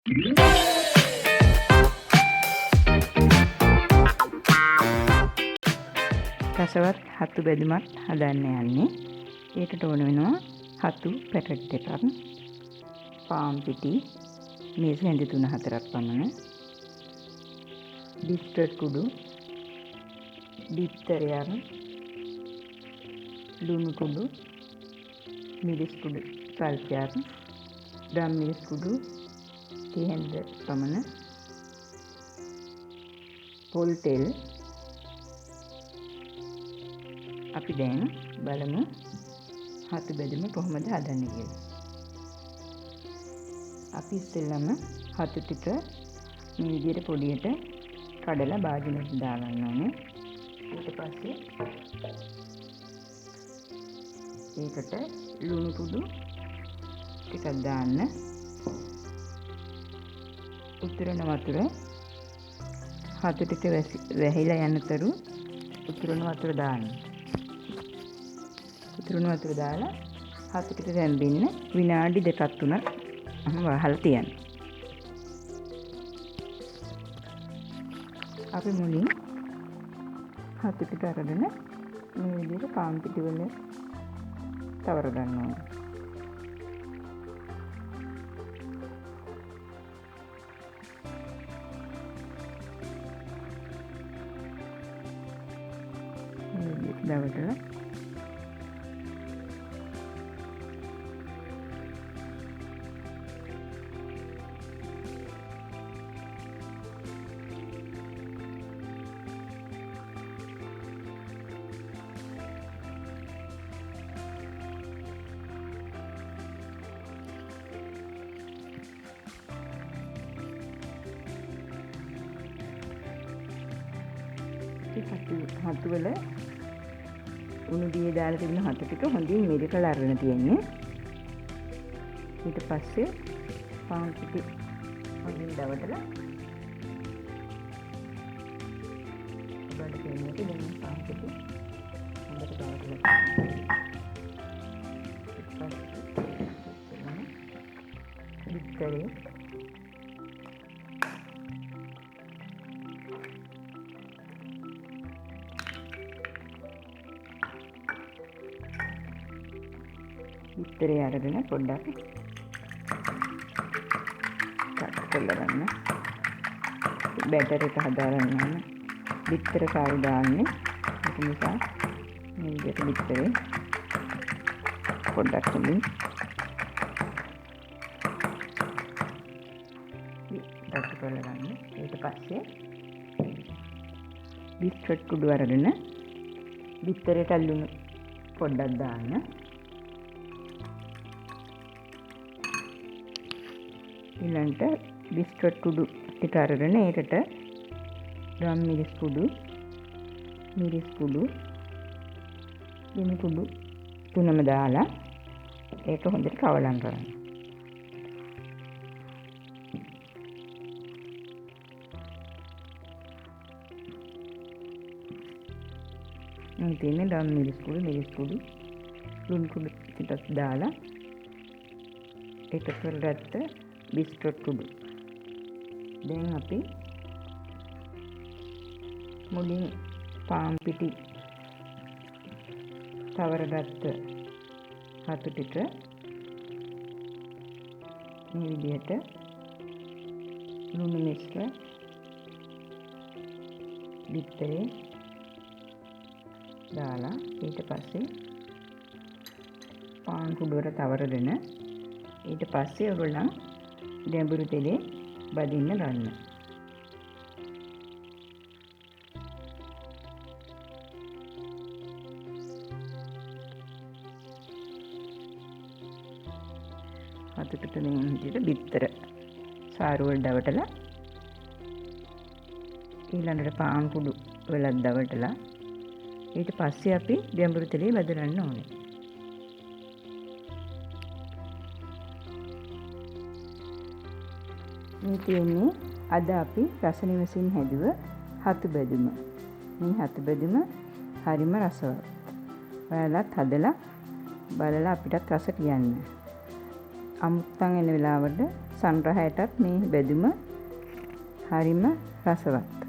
රසවත් හතු බෙදුමක් හදන්න යන්නේ. ඒකට ඕන වෙනවා හතු පැකට් එකක්, පාන් පිටි මේස හැඳි 3-4ක් පමණ, බිස්කට් කුඩු, බිත්තරයක්, ලුණු කුඩු, මිරිස් කුඩු සල්පයක්, ගම් මිරිස් කුඩු 30 පමණ, පොල් තෙල්. අපි දැන් බලමු හතු බෙදුම කොහොමද හදන්නේ කියලා. අපි ඉස්සෙල්ලම හතු ටික මේ විදිහට පොඩියට කඩලා භාජනෙට දාගන්න ඕනේ. ඊට පස්සේ ඒකට ලුණු කුඩු ටිකක් දාන්න. උතුරන වතුර හතු ටික වැහිලා යනතරු උතුරන වතුර දාන්න. උතුරන වතුර දාලා හතු ටික තැම්බෙන්න විනාඩි 2-3ක් වහලා තියන්න. අපි මුලින් හතු ටික අරගෙන මේ විදිහට පාන් පිටි වල තවර ගන්න ඕනේ. මේ විදිහට දවටලා හතු වල උණු දියේ දාලා තිබුණ හතු ටික හොඳින් මිරිකලා අරගෙන තියෙන්නේ. ඊට පස්සේ පාන් පිටි හොඳින් දවටලා ඔබට දෙන්නේ දැන් පාන් පිටි හොඳට දවටලා. ඊට පස්සේ බිත්තරේ බිත්තරේ අරගෙන පොඩ්ඩක් කට් කරලා ගන්න. බැටර් එක හදාගන්න ඕන. බිත්තර කාරු දාන්නේ. ඒක නිසා මේ විදිහට බිත්තරේ පොඩ්ඩක් හොඳින් කට් කරලා ගන්න. ඊට පස්සේ බිස්කට් කුඩු අරගෙන බිත්තරේට ලුණු පොඩ්ඩක් දාන්න. ඊළඟට බිස්කට් කුඩු ටික අරගෙන ඒකට ගම් මිරිස් කුඩු, ලුණු කුඩු 3ම දාලා ඒක හොඳට කවලම් කරන්න. මේ තියෙන්නේ ගම් මිරිස් කුඩු, ලුණු කුඩු ටිකක් දාලා එකතු කරගත්ත බිස්කට් කුඩු. දැන් අපි මුලින් පාන් පිටි තවරගත්ත හතු ටික මේ විදිහට ලුණු මිශ්‍ර බිත්තරේ දාලා ඊට පස්සේ පාන් කුඩුවට තවරගෙන ඊට පස්සේ ඔයගොල්ලන් ගැඹුරු තෙලේ බදින්න ගන්න. හතු ටික මේ විදිහට බිත්තර සාරු වල දවටලා ඊළඟට පාන් කුඩු වලත් දවටලා ඊට පස්සේ අපි ගැඹුරු තෙලේ බදරන්න ඕනේ. මේ තියෙන්නේ අද අපි රස නිවසින් හැදුව හතු බෙදුම. මේ හතු බෙදුම හරිම රසවත්. ඔයාලත් හදලා බලලා අපිටත් රස කියන්න. අමුත්තන් එන වෙලාවට සංග්‍රහයටත් මේ බෙදුම හරිම රසවත්.